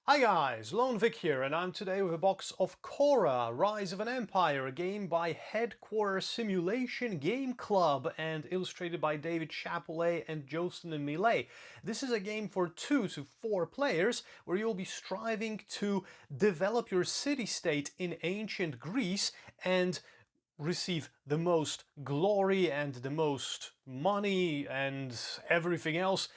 Hi guys, Lone Vic here, and I'm today with a box of Khora, Rise of an Empire, a game by Headquarter Simulation Game Club and illustrated by David Chapelet and Jostin Millet. This is a game for 2 to 4 players where you'll be striving to develop your city-state in ancient Greece and receive the most glory and the most money and everything else,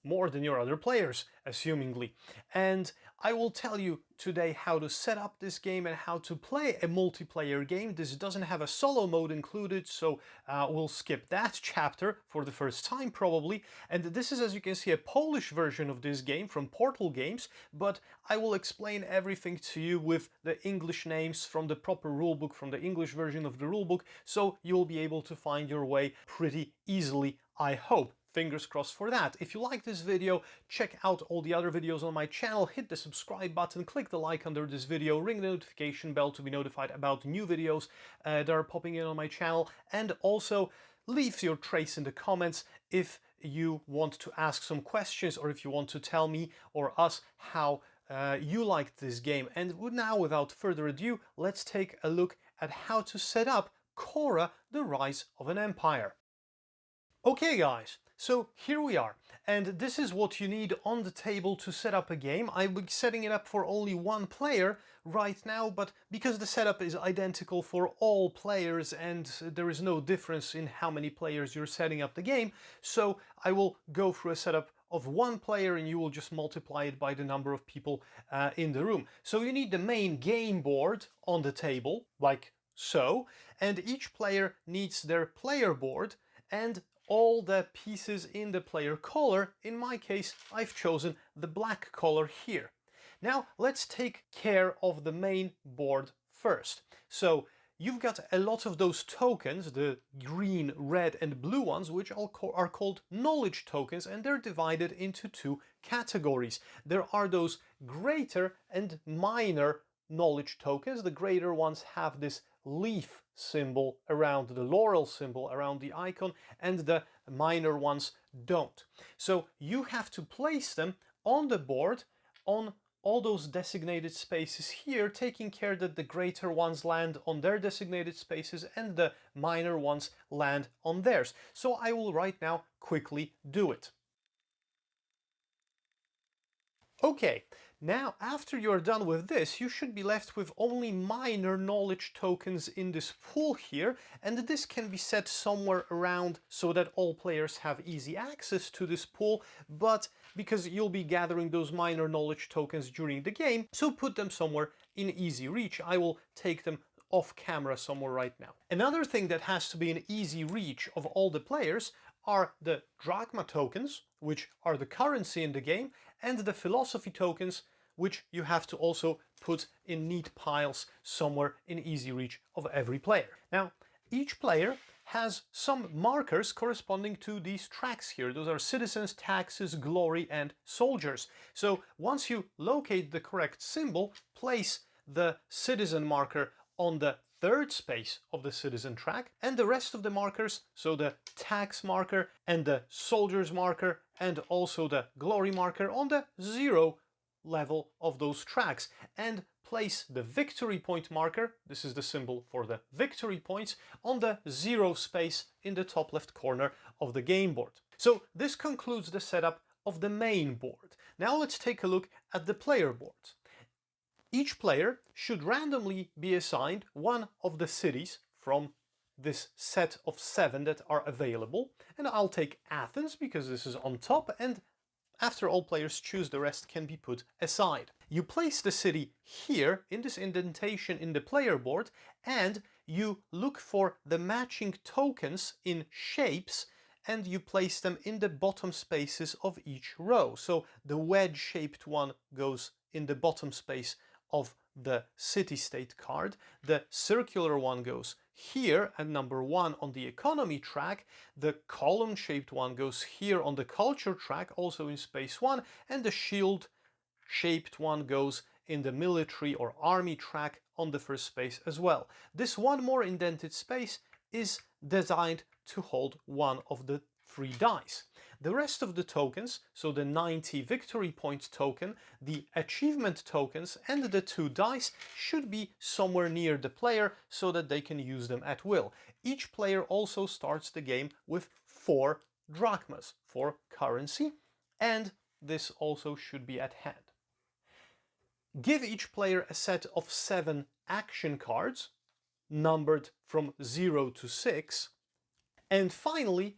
more than your other players, assumingly. And I will tell you today how to set up this game and how to play a multiplayer game. This doesn't have a solo mode included, so we'll skip that chapter for the first time probably. And this is, as you can see, a Polish version of this game from Portal Games, but I will explain everything to you with the English names from the proper rulebook, from the English version of the rulebook, so you'll be able to find your way pretty easily, I hope. Fingers crossed for that. If you like this video, check out all the other videos on my channel, hit the subscribe button, click the like under this video, ring the notification bell to be notified about new videos that are popping in on my channel, and also leave your trace in the comments if you want to ask some questions or if you want to tell me or us how you liked this game. And now, without further ado, let's take a look at how to set up Khora, the Rise of an Empire. Okay guys, so here we are, and this is what you need on the table to set up a game. I'll be setting it up for only one player right now, but because the setup is identical for all players and there is no difference in how many players you're setting up the game, so I will go through a setup of one player and you will just multiply it by the number of people in the room. So you need the main game board on the table, like so, and each player needs their player board and all the pieces in the player color. In my case, I've chosen the black color here. Now let's take care of the main board first. So you've got a lot of those tokens, the green, red and blue ones, which are called knowledge tokens, and they're divided into two categories. There are those greater and minor knowledge tokens. The greater ones have this leaf symbol around the laurel symbol around the icon, and the minor ones don't. So you have to place them on the board on all those designated spaces here, taking care that the greater ones land on their designated spaces and the minor ones land on theirs. So I will right now quickly do it. Okay, now after you're done with this, you should be left with only minor knowledge tokens in this pool here, and this can be set somewhere around so that all players have easy access to this pool, but because you'll be gathering those minor knowledge tokens during the game, so put them somewhere in easy reach. I will take them off camera somewhere right now. Another thing that has to be in easy reach of all the players are the drachma tokens, which are the currency in the game, and the philosophy tokens, which you have to also put in neat piles somewhere in easy reach of every player. Now, each player has some markers corresponding to these tracks here. Those are citizens, taxes, glory, and soldiers. So once you locate the correct symbol, place the citizen marker on the third space of the citizen track, and the rest of the markers, so the tax marker and the soldiers marker and also the glory marker, on the 0 level of those tracks, and place the victory point marker, this is the symbol for the victory points, on the 0 space in the top left corner of the game board. So this concludes the setup of the main board. Now let's take a look at the player board. Each player should randomly be assigned one of the cities from this set of 7 that are available, and I'll take Athens because this is on top, and after all players choose, the rest can be put aside. You place the city here in this indentation in the player board, and you look for the matching tokens in shapes, and you place them in the bottom spaces of each row. So the wedge-shaped one goes in the bottom space of the city-state card, the circular one goes here at number 1 on the economy track, the column-shaped one goes here on the culture track, also in space 1, and the shield-shaped one goes in the military or army track on the first space as well. This one more indented space is designed to hold one of the 3 dice. The rest of the tokens, so the 90 victory point token, the achievement tokens and the 2 dice should be somewhere near the player so that they can use them at will. Each player also starts the game with 4 drachmas for currency, and this also should be at hand. Give each player a set of 7 action cards, numbered from 0 to 6, and finally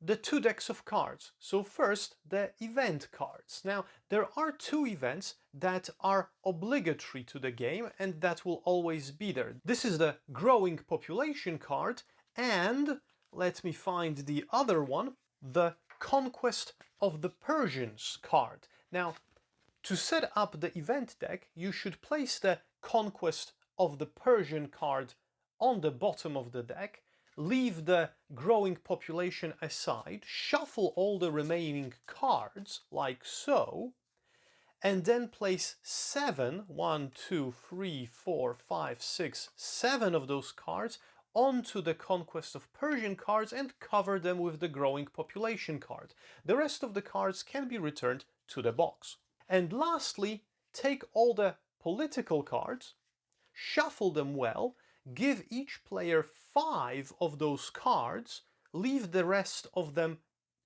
the 2 decks of cards. So first, the event cards. Now, there are 2 events that are obligatory to the game and that will always be there. This is the growing population card, and let me find the other one, the conquest of the Persians card. Now, to set up the event deck, you should place the conquest of the Persian card on the bottom of the deck, leave the growing population aside, shuffle all the remaining cards, like so, and then place 7, 1, 2, 3, 4, 5, 6, 7 of those cards onto the Conquest of Persian cards and cover them with the growing population card. The rest of the cards can be returned to the box. And lastly, take all the political cards, shuffle them well, give each player 5 of those cards, leave the rest of them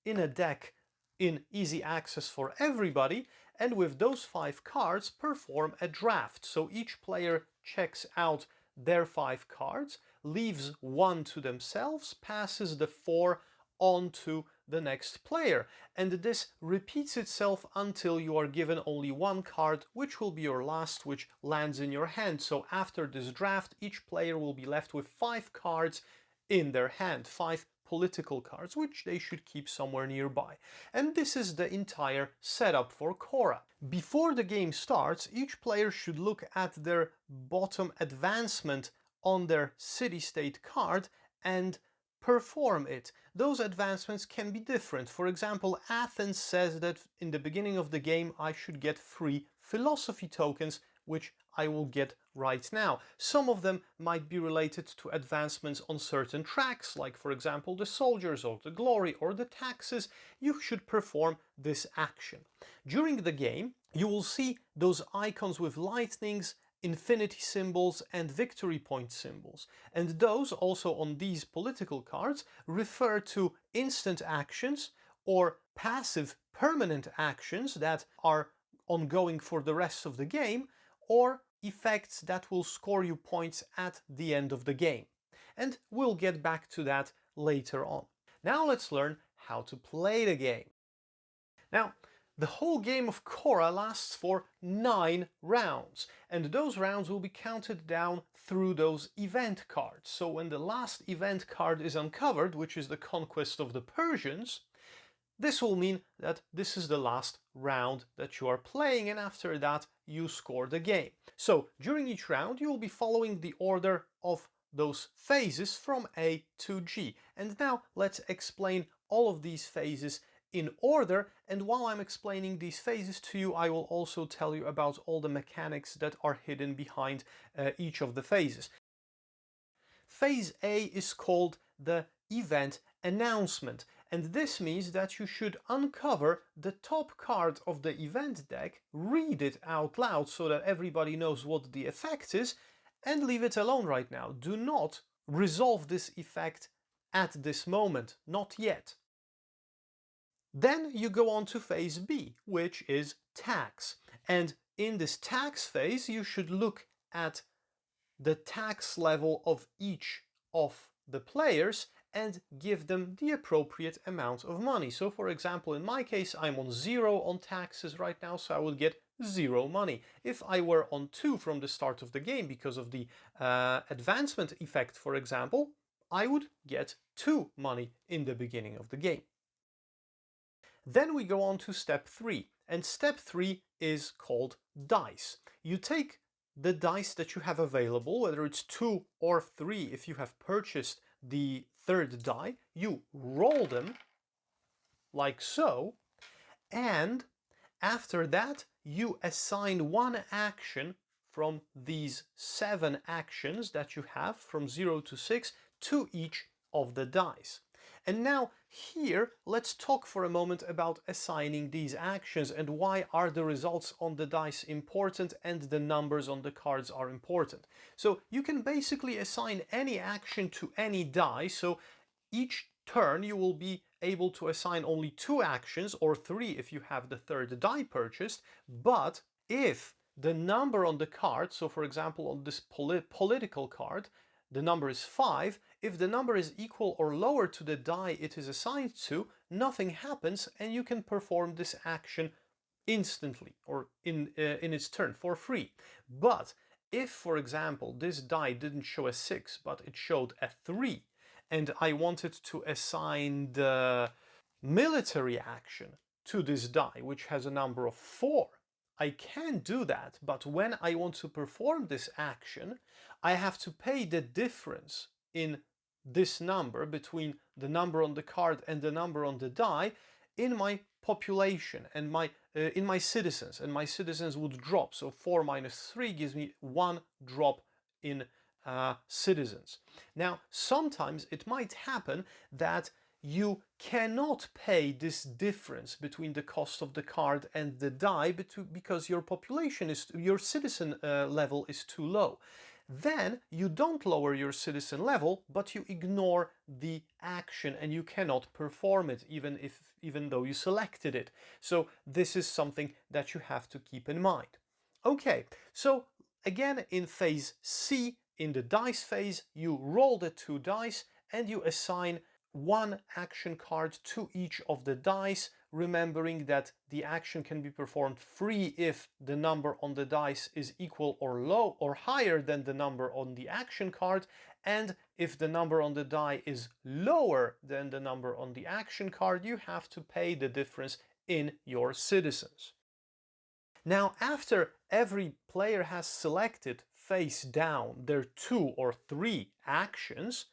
in a deck in easy access for everybody, and with those 5 cards perform a draft. So each player checks out their 5 cards, leaves 1 to themselves, passes the 4 on to the next player, and this repeats itself until you are given only 1 card, which will be your last, which lands in your hand. So after this draft, each player will be left with 5 cards in their hand, 5 political cards, which they should keep somewhere nearby. And this is the entire setup for Khora. Before the game starts, each player should look at their bottom advancement on their city-state card and perform it. Those advancements can be different. For example, Athens says that in the beginning of the game I should get 3 philosophy tokens, which I will get right now. Some of them might be related to advancements on certain tracks, like for example the soldiers or the glory or the taxes. You should perform this action. During the game, you will see those icons with lightnings, infinity symbols and victory point symbols, and those also on these political cards refer to instant actions or passive permanent actions that are ongoing for the rest of the game, or effects that will score you points at the end of the game. And we'll get back to that later on. Now let's learn how to play the game. Now, the whole game of Khora lasts for 9 rounds, and those rounds will be counted down through those event cards. So when the last event card is uncovered, which is the Conquest of the Persians, this will mean that this is the last round that you are playing, and after that you score the game. So during each round you will be following the order of those phases from A to G. And now let's explain all of these phases in order, and while I'm explaining these phases to you, I will also tell you about all the mechanics that are hidden behind each of the phases. Phase A is called the event announcement, and this means that you should uncover the top card of the event deck, read it out loud so that everybody knows what the effect is, and leave it alone right now. Do not resolve this effect at this moment, not yet. Then you go on to phase B, which is tax. And in this tax phase, you should look at the tax level of each of the players and give them the appropriate amount of money. So for example, in my case, I'm on 0 on taxes right now, so I would get 0 money. If I were on 2 from the start of the game because of the advancement effect, for example, I would get 2 money in the beginning of the game. Then we go on to step 3, and step 3 is called dice. You take the dice that you have available, whether it's 2 or 3 if you have purchased the 3rd die, you roll them like so, and after that you assign 1 action from these 7 actions that you have from 0 to 6 to each of the dice. And now here, let's talk for a moment about assigning these actions and why are the results on the dice important and the numbers on the cards are important. So you can basically assign any action to any die. So each turn you will be able to assign only 2 actions, or 3 if you have the third die purchased, but if the number on the card, so for example on this political card, the number is 5, if the number is equal or lower to the die it is assigned to, nothing happens and you can perform this action instantly or in its turn for free. But if, for example, this die didn't show a 6 but it showed a 3, and I wanted to assign the military action to this die, which has a number of 4, I can do that, but when I want to perform this action, I have to pay the difference in this number between the number on the card and the number on the die in my population and in my citizens, and my citizens would drop. So 4 minus 3 gives me 1 drop in citizens. Now, sometimes it might happen that you cannot pay this difference between the cost of the card and the die because your population is, your citizen level is too low. Then you don't lower your citizen level, but you ignore the action and you cannot perform it even though you selected it. So this is something that you have to keep in mind. Okay, so again in phase C, in the dice phase, you roll the 2 dice and you assign 1 action card to each of the dice, remembering that the action can be performed free if the number on the dice is equal or low or higher than the number on the action card, and if the number on the die is lower than the number on the action card, you have to pay the difference in your citizens. Now, after every player has selected face down their 2 or 3 actions,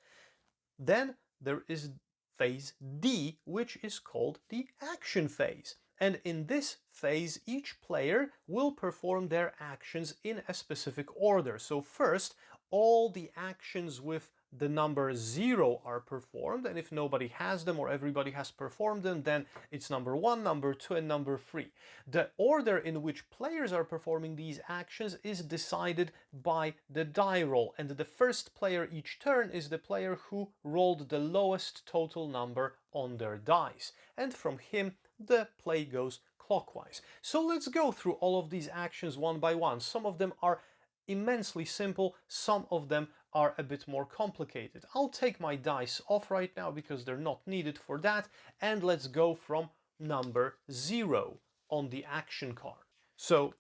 then there is phase D, which is called the action phase. And in this phase, each player will perform their actions in a specific order. So first, all the actions with the number 0 are performed, and if nobody has them or everybody has performed them, then it's number 1, number 2, and number 3. The order in which players are performing these actions is decided by the die roll, and the first player each turn is the player who rolled the lowest total number on their dice, and from him the play goes clockwise. So let's go through all of these actions one by one. Some of them are immensely simple, some of them are a bit more complicated. I'll take my dice off right now because they're not needed for that, and let's go from number 0 on the action card. So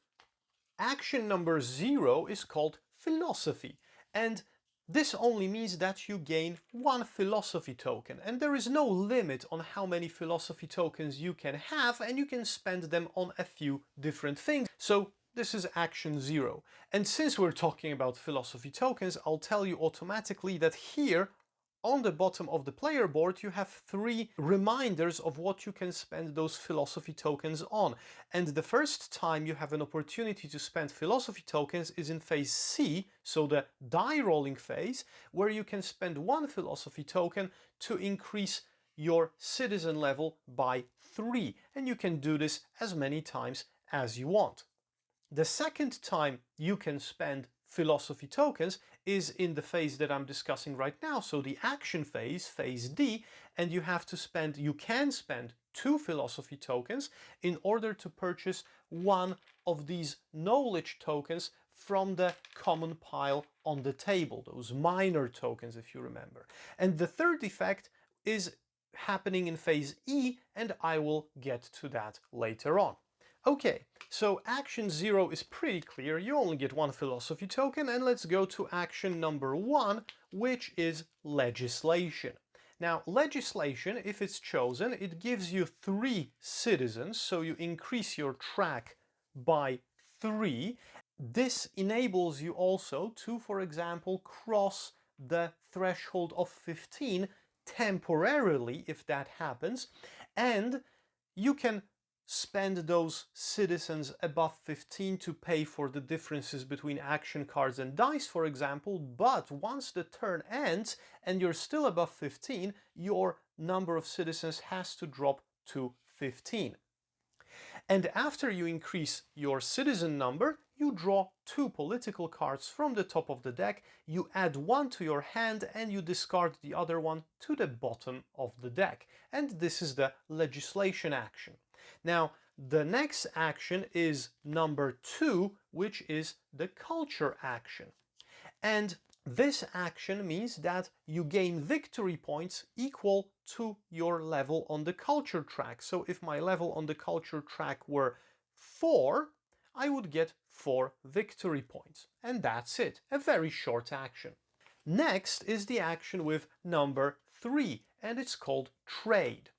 action number 0 is called philosophy, and this only means that you gain 1 philosophy token, and there is no limit on how many philosophy tokens you can have, and you can spend them on a few different things. So this is action 0. And since we're talking about philosophy tokens, I'll tell you automatically that here on the bottom of the player board you have 3 reminders of what you can spend those philosophy tokens on. And the first time you have an opportunity to spend philosophy tokens is in phase C, so the die rolling phase, where you can spend 1 philosophy token to increase your citizen level by 3. And you can do this as many times as you want. The second time you can spend philosophy tokens is in the phase that I'm discussing right now, so the action phase, phase D, and you can spend 2 philosophy tokens in order to purchase 1 of these knowledge tokens from the common pile on the table, those minor tokens if you remember. And the third effect is happening in phase E, and I will get to that later on. Okay, so action 0 is pretty clear, you only get 1 philosophy token, and let's go to action number 1, which is legislation. Now, legislation, if it's chosen, it gives you 3 citizens, so you increase your track by 3. This enables you also to, for example, cross the threshold of 15 temporarily, if that happens, and you can spend those citizens above 15 to pay for the differences between action cards and dice, for example, but once the turn ends and you're still above 15, your number of citizens has to drop to 15. And after you increase your citizen number, you draw 2 political cards from the top of the deck, you add one to your hand and you discard the other one to the bottom of the deck. And this is the legislation action. Now, the next action is number 2, which is the culture action. And this action means that you gain victory points equal to your level on the culture track. So if my level on the culture track were 4, I would get 4 victory points. And that's it. A very short action. Next is the action with number 3, and it's called trade.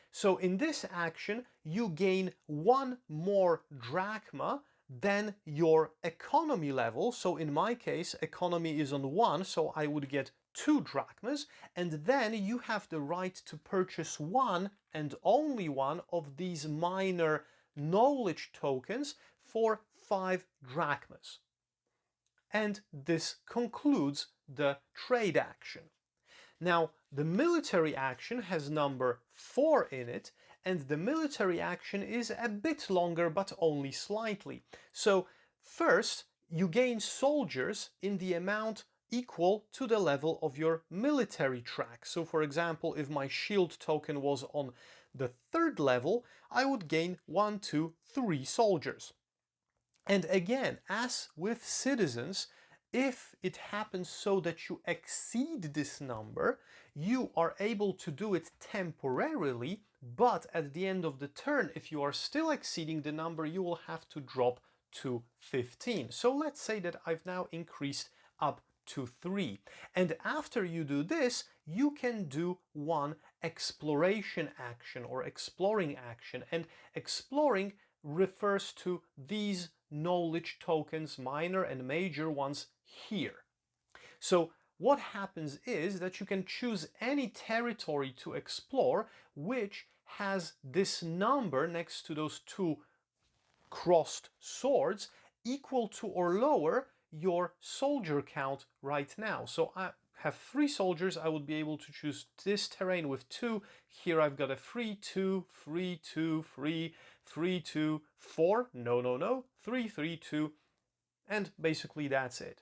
So in this action, you gain 1 more drachma than your economy level. So in my case, economy is on 1, so I would get 2 drachmas, and then you have the right to purchase 1 and only 1 of these minor knowledge tokens for 5 drachmas. And this concludes the trade action. Now, the military action has number 4 in it, and the military action is a bit longer, but only slightly. So, first, you gain soldiers in the amount equal to the level of your military track. So, for example, if my shield token was on the 3rd level, I would gain 1, 2, 3 soldiers. And again, as with citizens, if it happens so that you exceed this number, you are able to do it temporarily, but at the end of the turn, if you are still exceeding the number, you will have to drop to 15. So let's say that I've now increased up to 3. And after you do this, you can do one exploration action or exploring action. And exploring refers to these knowledge tokens, minor and major ones here. So what happens is that you can choose any territory to explore which has this number next to those 2 crossed swords equal to or lower your soldier count right now. So I have 3 soldiers, I would be able to choose this terrain with 2. Here I've got a 3, 2, 3, 2, 3, 3, 2, 4, no, 3, 3, 2, and basically that's it.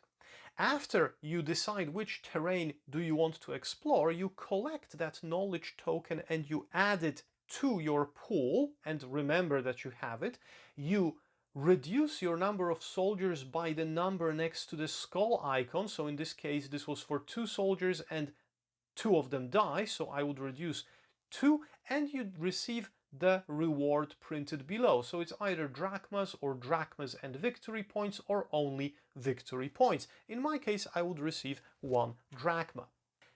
After you decide which terrain do you want to explore, you collect that knowledge token and you add it to your pool, and remember that you have it. You reduce your number of soldiers by the number next to the skull icon. So in this case, this was for 2 soldiers and 2 of them die. So I would reduce 2 and you'd receive the reward printed below. So it's either drachmas or drachmas and victory points or only victory points. In my case, I would receive 1 drachma.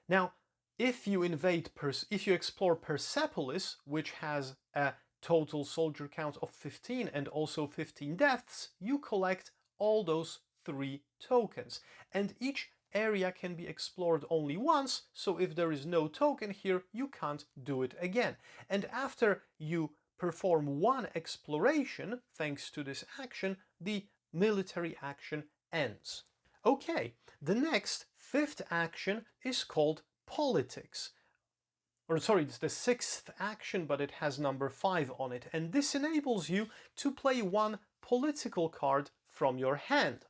Now, if you explore Persepolis, which has a total soldier count of 15 and also 15 deaths, you collect all those 3 tokens. And each area can be explored only once, so if there is no token here, you can't do it again. And after you perform 1 exploration, thanks to this action, the military action ends. Okay, the next 5th action is called politics. Or sorry, it's the 6th action, but it has number 5 on it. And this enables you to play 1 political card from your hand.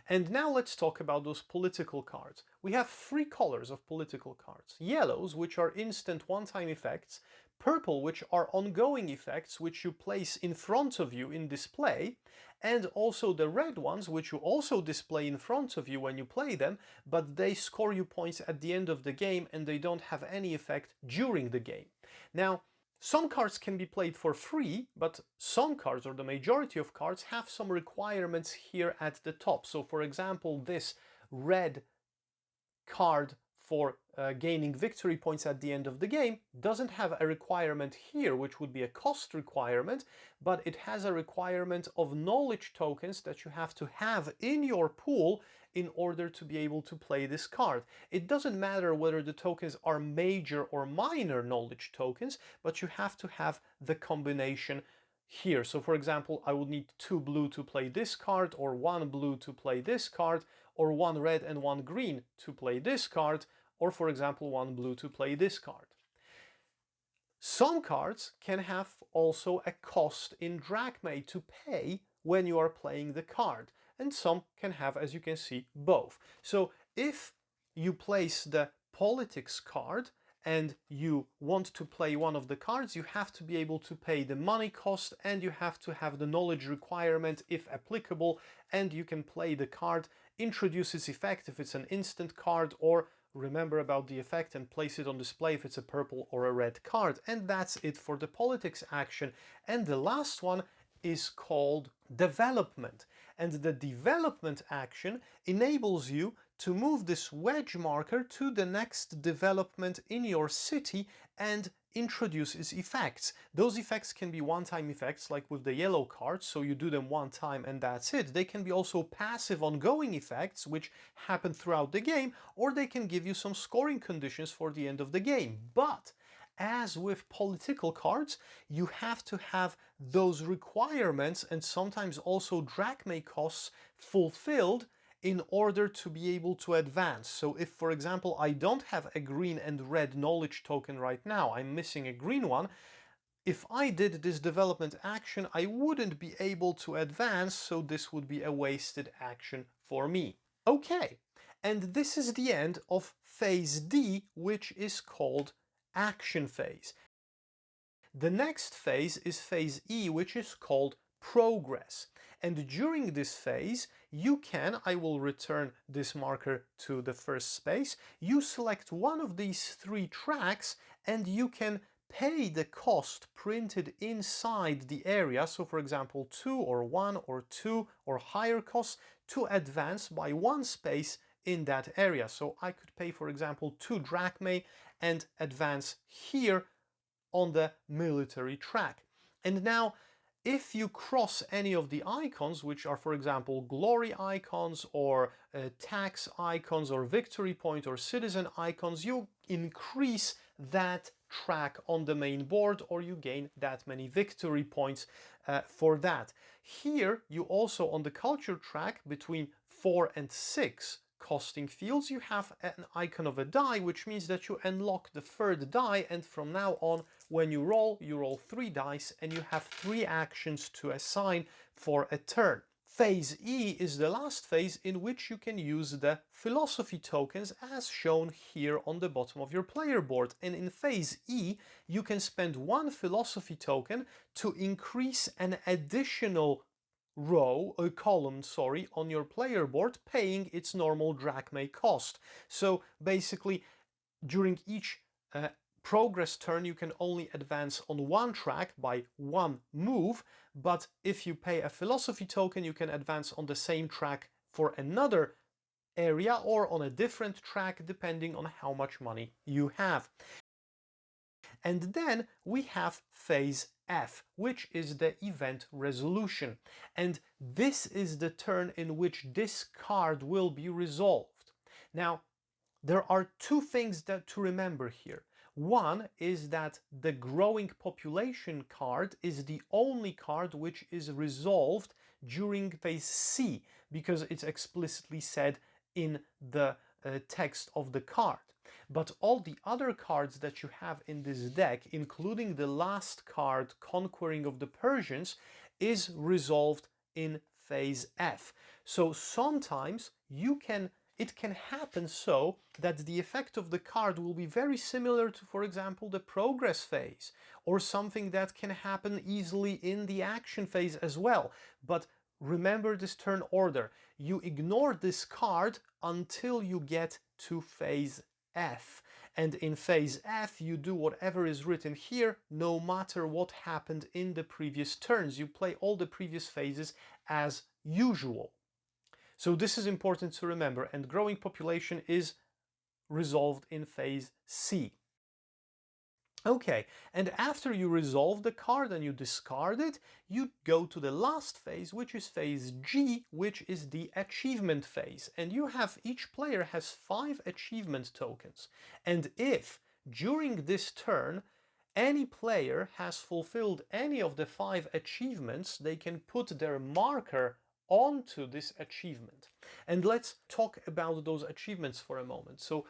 And now let's talk about those political cards. We have 3 colors of political cards. Yellows, which are instant one-time effects. Purple, which are ongoing effects, which you place in front of you in display. And also the red ones, which you also display in front of you when you play them, but they score you points at the end of the game and they don't have any effect during the game. Now, some cards can be played for free, but some cards, or the majority of cards, have some requirements here at the top. So for example, this red card for gaining victory points at the end of the game doesn't have a requirement here, which would be a cost requirement, but it has a requirement of knowledge tokens that you have to have in your pool in order to be able to play this card. It doesn't matter whether the tokens are major or minor knowledge tokens, but you have to have the combination here. So for example, I would need 2 blue to play this card, or 1 blue to play this card, or 1 red and 1 green to play this card, or for example 1 blue to play this card. Some cards can have also a cost in drachmae to pay when you are playing the card, and some can have, as you can see, both. So if you place the politics card and you want to play one of the cards, you have to be able to pay the money cost, and you have to have the knowledge requirement if applicable, and you can play the card, introduce its effect if it's an instant card, or remember about the effect and place it on display if it's a purple or a red card. And that's it for the politics action. And the last one is called development. And the development action enables you to move this wedge marker to the next development in your city and introduce its effects. Those effects can be one-time effects, like with the yellow cards, so you do them one time and that's it. They can be also passive ongoing effects, which happen throughout the game, or they can give you some scoring conditions for the end of the game. But as with political cards, you have to have those requirements and sometimes also drachmae costs fulfilled in order to be able to advance. So if, for example, I don't have a green and red knowledge token right now, I'm missing a green one, if I did this development action, I wouldn't be able to advance, so this would be a wasted action for me. Okay, and this is the end of phase D, which is called action phase. The next phase is phase E, which is called progress. And during this phase, you can, I will return this marker to the first space, you select one of these 3 tracks and you can pay the cost printed inside the area. So for example, 2 or 1 or 2 or higher costs to advance by 1 space in that area. So I could pay, for example, 2 drachmae and advance here on the military track. And now, if you cross any of the icons, which are, for example, glory icons or tax icons or victory point or citizen icons, you increase that track on the main board, or you gain that many victory points for that. Here, you also, on the culture track, between 4 and 6 costing fields, you have an icon of a die, which means that you unlock the 3rd die, and from now on, when you roll 3 dice and you have 3 actions to assign for a turn. Phase E is the last phase in which you can use the philosophy tokens as shown here on the bottom of your player board. And in phase E, you can spend 1 philosophy token to increase an additional column, on your player board, paying its normal drachmae cost. So basically, during each progress turn, you can only advance on 1 track by 1 move, but if you pay a philosophy token, you can advance on the same track for another area or on a different track, depending on how much money you have. And then we have phase F, which is the event resolution. And this is the turn in which this card will be resolved. Now, there are 2 things to remember here. One is that the growing population card is the only card which is resolved during phase C, because it's explicitly said in the text of the card. But all the other cards that you have in this deck, including the last card, Conquering of the Persians, is resolved in phase F. So sometimes it can happen so that the effect of the card will be very similar to, for example, the progress phase, or something that can happen easily in the action phase as well. But remember this turn order. You ignore this card until you get to phase F. And in phase F, you do whatever is written here, no matter what happened in the previous turns. You play all the previous phases as usual. So this is important to remember, and growing population is resolved in phase C. Okay, and after you resolve the card and you discard it, you go to the last phase, which is phase G, which is the achievement phase. And each player has 5 achievement tokens. And if during this turn any player has fulfilled any of the 5 achievements, they can put their marker onto this achievement. And let's talk about those achievements for a moment. So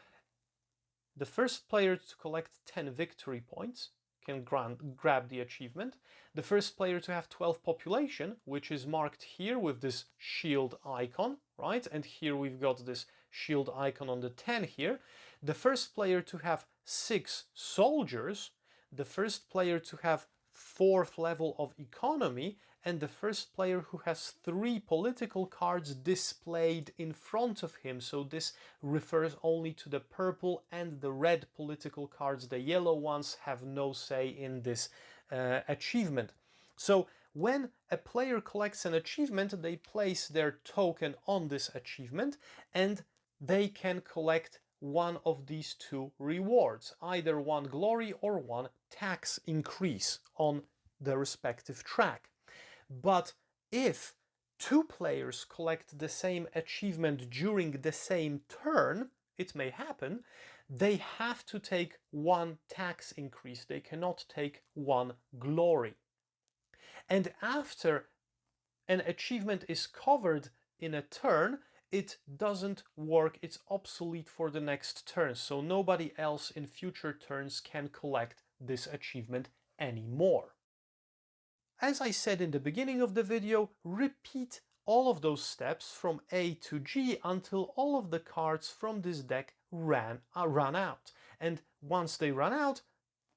the first player to collect 10 victory points can grab the achievement. The first player to have 12 population, which is marked here with this shield icon, right? And here we've got this shield icon on the 10 here. The first player to have 6 soldiers, the first player to have 4th level of economy, and the first player who has 3 political cards displayed in front of him. So this refers only to the purple and the red political cards. The yellow ones have no say in this achievement. So when a player collects an achievement, they place their token on this achievement and they can collect one of these 2 rewards, either 1 glory or 1 tax increase on the respective track. But if 2 players collect the same achievement during the same turn, it may happen, they have to take 1 tax increase. They cannot take 1 glory. And after an achievement is covered in a turn, it doesn't work, it's obsolete for the next turn, so nobody else in future turns can collect this achievement anymore. As I said in the beginning of the video, repeat all of those steps from A to G until all of the cards from this deck run out. And once they run out,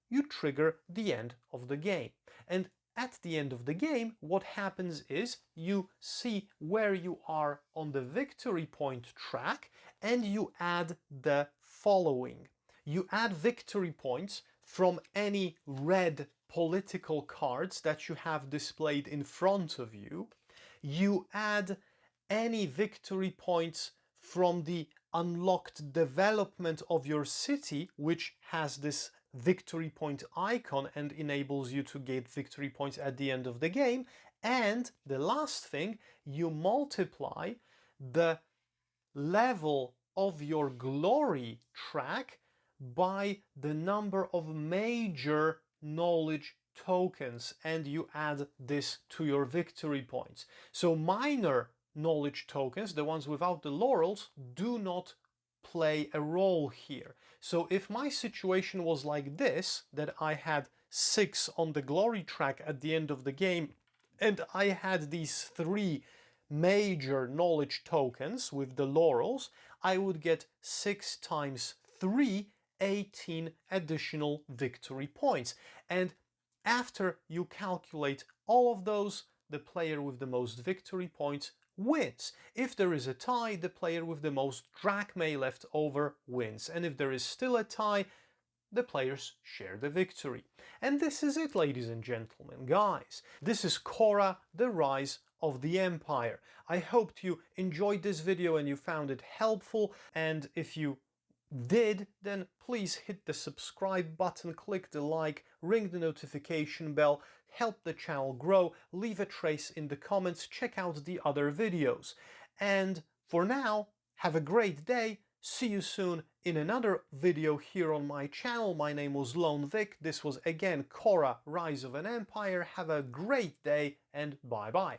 you trigger the end of the game. And at the end of the game, what happens is you see where you are on the victory point track and you add the following. You add victory points from any red political cards that you have displayed in front of you. You add any victory points from the unlocked development of your city, which has this victory point icon and enables you to get victory points at the end of the game. And the last thing, you multiply the level of your glory track by the number of major knowledge tokens and you add this to your victory points. So minor knowledge tokens, the ones without the laurels, do not play a role here. So if my situation was like this, that I had 6 on the glory track at the end of the game and I had these 3 major knowledge tokens with the laurels, I would get 6 times 3, 18 additional victory points. And after you calculate all of those, the player with the most victory points wins. If there is a tie, the player with the most drachmae left over wins. And if there is still a tie, the players share the victory. And this is it, ladies and gentlemen, guys. This is Khora, the Rise of the Empire. I hope you enjoyed this video and you found it helpful. And if you did, then please hit the subscribe button, click the like, ring the notification bell, help the channel grow, leave a trace in the comments, check out the other videos. And for now, have a great day. See you soon in another video here on my channel. My name was Lone Vic. This was again Khora, Rise of an Empire. Have a great day and bye bye.